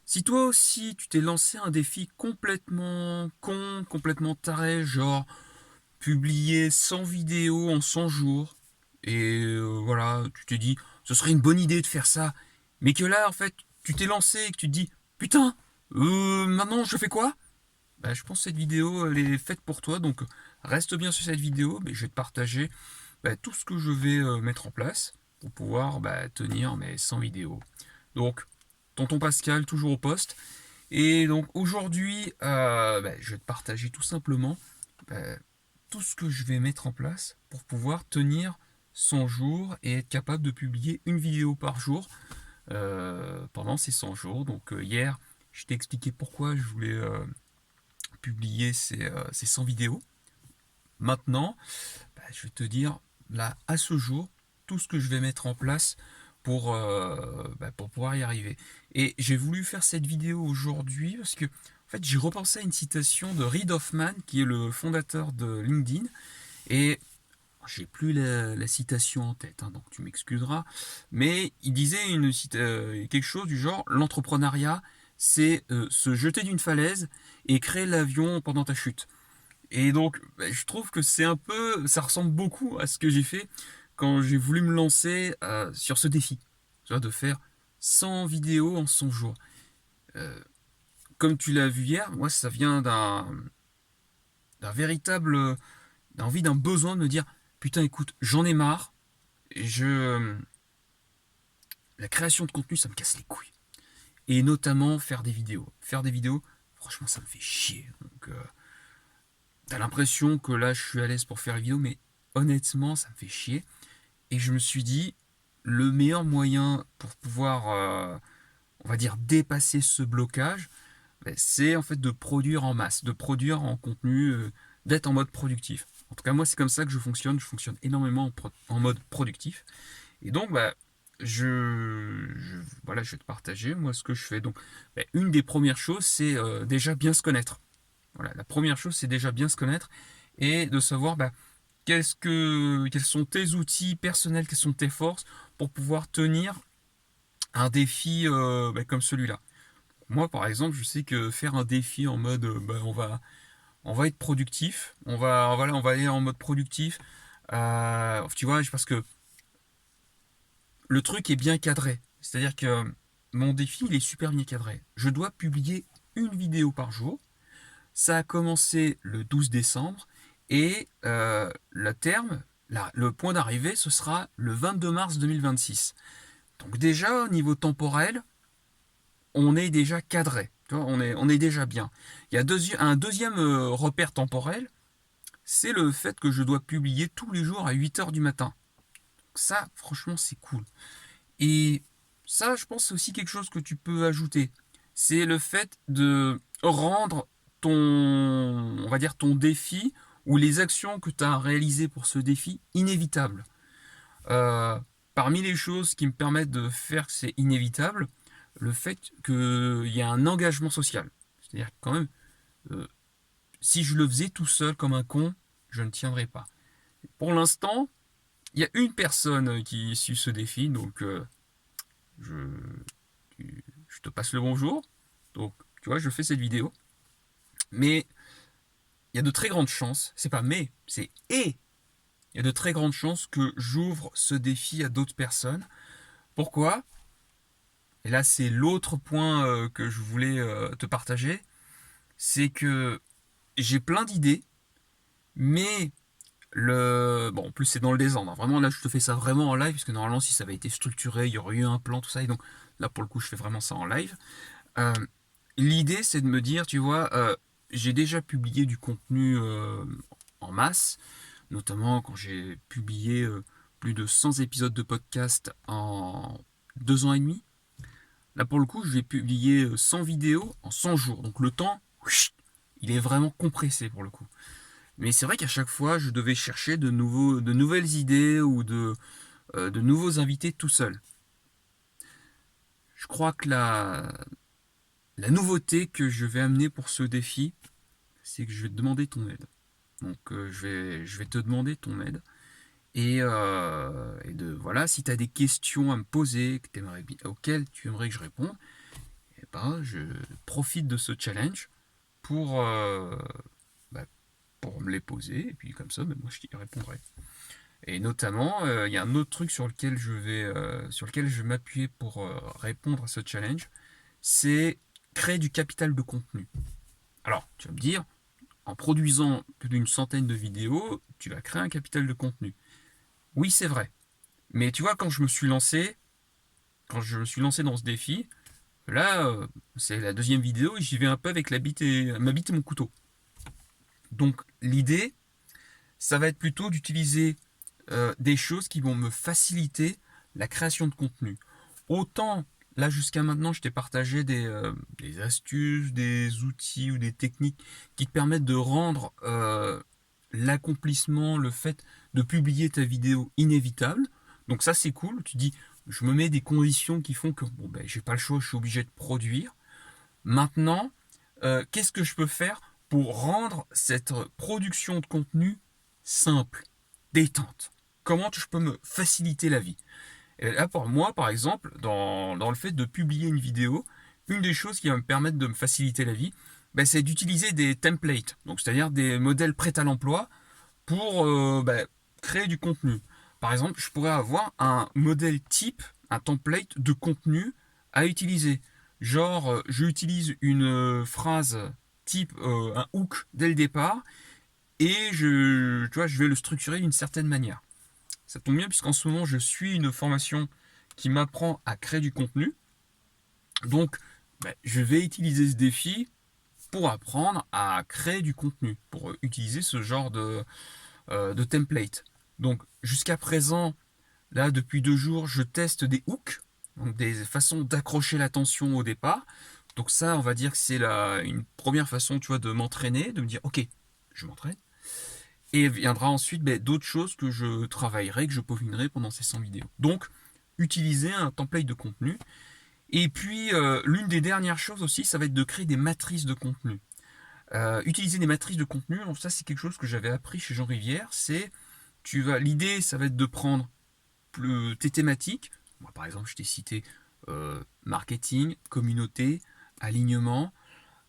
Si toi aussi tu t'es lancé un défi complètement con, complètement taré, genre publier 100 vidéos en 100 jours, et voilà, tu t'es dit, ce serait une bonne idée de faire ça, mais que là, en fait, tu t'es lancé et que tu te dis, putain, maintenant je fais quoi? Bah, je pense que cette vidéo, elle est faite pour toi, donc reste bien sur cette vidéo, mais je vais te partager tout ce que je vais mettre en place pour pouvoir tenir mes 100 vidéos. Donc, tonton Pascal, toujours au poste. Et donc aujourd'hui, je vais te partager tout simplement bah, tout ce que je vais mettre en place pour pouvoir tenir 100 jours et être capable de publier une vidéo par jour pendant ces 100 jours. Donc hier, je t'ai expliqué pourquoi je voulais publier ces 100 vidéos. Maintenant, je vais te dire, là, à ce jour, tout ce que je vais mettre en place pour pouvoir y arriver. Et j'ai voulu faire cette vidéo aujourd'hui parce que, en fait, j'ai repensé à une citation de Reid Hoffman, qui est le fondateur de LinkedIn. Et j'ai plus la citation en tête, hein, donc tu m'excuseras. Mais il disait quelque chose du genre, l'entrepreneuriat, c'est se jeter d'une falaise et créer l'avion pendant ta chute. Et donc, je trouve que ça ressemble beaucoup à ce que j'ai fait quand j'ai voulu me lancer sur ce défi, tu vois, de faire 100 vidéos en 100 jours. Euh, Comme tu l'as vu hier, moi, ça vient d'un véritable, d'un besoin de me dire, putain, écoute, j'en ai marre. Je, la création de contenu, ça me casse les couilles. Et notamment faire des vidéos. Faire des vidéos, franchement, ça me fait chier. Donc, t'as l'impression que là, je suis à l'aise pour faire les vidéos, mais honnêtement, ça me fait chier. Et je me suis dit, le meilleur moyen pour pouvoir, on va dire, dépasser ce blocage, c'est en fait de produire en masse, de produire en contenu, d'être en mode productif. En tout cas, moi, c'est comme ça que je fonctionne énormément en mode productif. Et donc, voilà, je vais te partager, moi, ce que je fais. Donc, une des premières choses, c'est déjà bien se connaître. Voilà, la première chose, c'est déjà bien se connaître et de savoir quels sont tes outils personnels, quelles sont tes forces pour pouvoir tenir un défi comme celui-là. Moi, par exemple, je sais que faire un défi en mode on va être productif, on va aller en mode productif. Tu vois, parce que le truc est bien cadré. C'est-à-dire que mon défi, il est super bien cadré. Je dois publier une vidéo par jour. Ça a commencé le 12 décembre et le point d'arrivée, ce sera le 22 mars 2026. Donc déjà, au niveau temporel, on est déjà cadré. On est déjà bien. Il y a un deuxième repère temporel, c'est le fait que je dois publier tous les jours à 8 heures du matin. Donc ça, franchement, c'est cool. Et ça, je pense, c'est aussi quelque chose que tu peux ajouter. C'est le fait de rendre on va dire, ton défi ou les actions que tu as réalisées pour ce défi inévitables. Euh, Parmi les choses qui me permettent de faire que c'est inévitable, le fait qu'il y a un engagement social. C'est-à-dire quand même, euh, si je le faisais tout seul comme un con, je ne tiendrais pas. Pour l'instant, il y a une personne qui suit ce défi, donc je, je te passe le bonjour. Donc, tu vois, je fais cette vidéo. Mais il y a de très grandes chances, c'est pas mais, c'est et, il y a de très grandes chances que j'ouvre ce défi à d'autres personnes. Pourquoi? Et là, c'est l'autre point que je voulais te partager, c'est que j'ai plein d'idées, mais bon, en plus c'est dans le désordre, hein. Vraiment, là, je te fais ça vraiment en live, parce que normalement, si ça avait été structuré, il y aurait eu un plan, tout ça, et donc là, pour le coup, je fais vraiment ça en live. Euh, L'idée, c'est de me dire, tu vois, j'ai déjà publié du contenu en masse, notamment quand j'ai publié plus de 100 épisodes de podcast en 2 ans et demi. Là, pour le coup, je vais publier 100 vidéos en 100 jours. Donc le temps, il est vraiment compressé pour le coup. Mais c'est vrai qu'à chaque fois, je devais chercher de nouvelles idées ou de nouveaux invités tout seul. Je crois que la nouveauté que je vais amener pour ce défi, c'est que je vais te demander ton aide. Donc je vais te demander ton aide. Voilà, si tu as des questions à me poser auxquelles tu aimerais que je réponde, je profite de ce challenge pour, bah, pour me les poser, et puis comme ça, moi je t'y répondrai. Et notamment, il y a un autre truc sur lequel je vais m'appuyer pour répondre à ce challenge, c'est créer du capital de contenu. Alors, tu vas me dire, en produisant plus d'une centaine de vidéos, tu vas créer un capital de contenu. Oui, c'est vrai. Mais tu vois, quand je me suis lancé dans ce défi, là, c'est la deuxième vidéo et j'y vais un peu avec ma bite et mon couteau. Donc, l'idée, ça va être plutôt d'utiliser des choses qui vont me faciliter la création de contenu. Autant, là jusqu'à maintenant, je t'ai partagé des astuces, des outils ou des techniques qui te permettent de rendre l'accomplissement, le fait de publier ta vidéo inévitable. Donc ça c'est cool, tu dis, je me mets des conditions qui font que bon, ben, j'ai pas le choix, je suis obligé de produire. Maintenant, qu'est-ce que je peux faire pour rendre cette production de contenu simple, détente? Comment je peux me faciliter la vie? Et là, pour moi, par exemple, dans le fait de publier une vidéo, une des choses qui va me permettre de me faciliter la vie, ben, c'est d'utiliser des templates, donc c'est-à-dire des modèles prêts à l'emploi pour ben, créer du contenu. Par exemple, je pourrais avoir un modèle type, un template de contenu à utiliser. Genre, j'utilise une phrase type, un hook dès le départ, et tu vois, je vais le structurer d'une certaine manière. Ça tombe bien puisqu'en ce moment je suis une formation qui m'apprend à créer du contenu. Donc je vais utiliser ce défi pour apprendre à créer du contenu, pour utiliser ce genre de template. Donc jusqu'à présent, là depuis 2 jours, je teste des hooks, donc des façons d'accrocher l'attention au départ. Donc ça, on va dire que c'est une première façon, tu vois, de m'entraîner, de me dire ok, je m'entraîne. Et viendra ensuite d'autres choses que je travaillerai, que je peaufinerai pendant ces 100 vidéos. Donc, utiliser un template de contenu. Et puis, l'une des dernières choses aussi, ça va être de créer des matrices de contenu. Utiliser des matrices de contenu, donc ça c'est quelque chose que j'avais appris chez Jean Rivière, l'idée ça va être de prendre tes thématiques. Moi, par exemple, je t'ai cité marketing, communauté, alignement.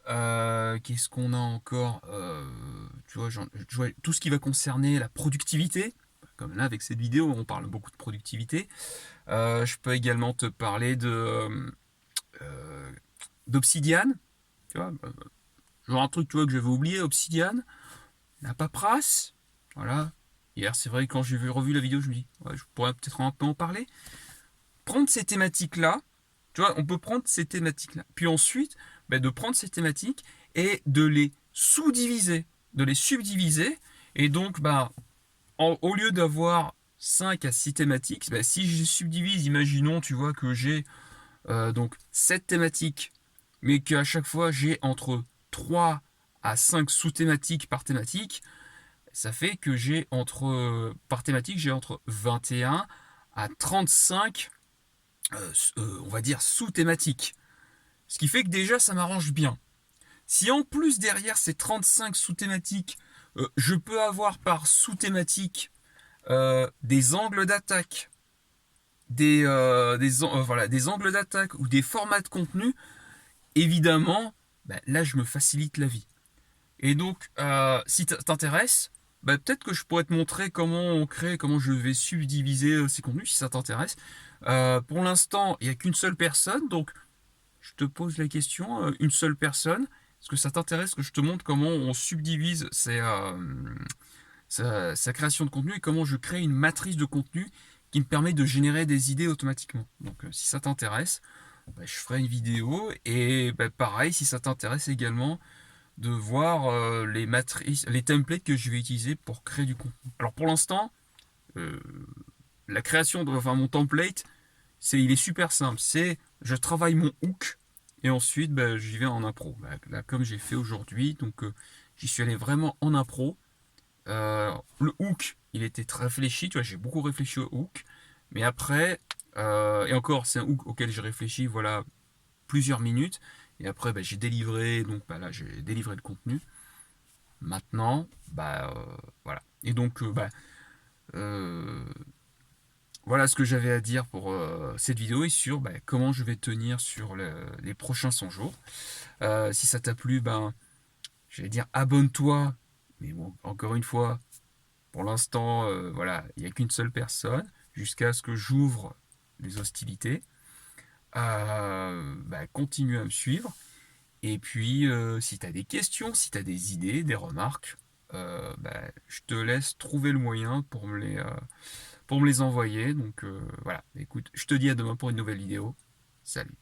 Qu'est-ce qu'on a encore tu vois, tout ce qui va concerner la productivité. Comme là, avec cette vidéo, on parle beaucoup de productivité. Je peux également te parler d'Obsidian. Tu vois, genre un truc tu vois, que j'avais oublié, Obsidian. La paperasse. Voilà. Hier, c'est vrai, quand j'ai revu la vidéo, je me dis, ouais, je pourrais peut-être un peu en parler. Prendre ces thématiques-là, tu vois, on peut prendre ces thématiques-là. Puis ensuite, de prendre ces thématiques et de les sous-diviser, de les subdiviser. Et donc, au lieu d'avoir 5 à 6 thématiques, si je subdivise, imaginons, tu vois, que j'ai donc 7 thématiques, mais qu'à chaque fois j'ai entre 3 à 5 sous-thématiques par thématique, ça fait que par thématique, j'ai entre 21 à 35 on va dire sous-thématiques. Ce qui fait que déjà ça m'arrange bien. Si en plus derrière ces 35 sous-thématiques, je peux avoir par sous-thématique des angles d'attaque, des angles d'attaque ou des formats de contenu, évidemment, là je me facilite la vie. Et donc, si t'intéresse, peut-être que je pourrais te montrer comment je vais subdiviser ces contenus, si ça t'intéresse. Pour l'instant, il n'y a qu'une seule personne, donc je te pose la question, une seule personne, est-ce que ça t'intéresse que je te montre comment on subdivise sa création de contenu et comment je crée une matrice de contenu qui me permet de générer des idées automatiquement. Donc si ça t'intéresse, je ferai une vidéo et pareil, si ça t'intéresse également, de voir les matrices, les templates que je vais utiliser pour créer du contenu. Alors pour l'instant, euh, mon template, il est super simple. Je travaille mon hook et ensuite j'y vais en impro. Là, comme j'ai fait aujourd'hui, donc j'y suis allé vraiment en impro. Le hook, il était très réfléchi, tu vois, j'ai beaucoup réfléchi au hook. Mais après, et encore, c'est un hook auquel j'ai réfléchi, voilà, plusieurs minutes. Et après, j'ai délivré, donc là, j'ai délivré le contenu. Maintenant, voilà. Et donc, euh, Voilà ce que j'avais à dire pour cette vidéo et sur comment je vais tenir sur les prochains 100 jours. Si ça t'a plu, j'allais dire abonne-toi. Mais bon, encore une fois, pour l'instant, voilà, il n'y a qu'une seule personne jusqu'à ce que j'ouvre les hostilités. Continue à me suivre. Et puis, si tu as des questions, si tu as des idées, des remarques, je te laisse trouver le moyen pour me les envoyer. Donc voilà, écoute, je te dis à demain pour une nouvelle vidéo. Salut.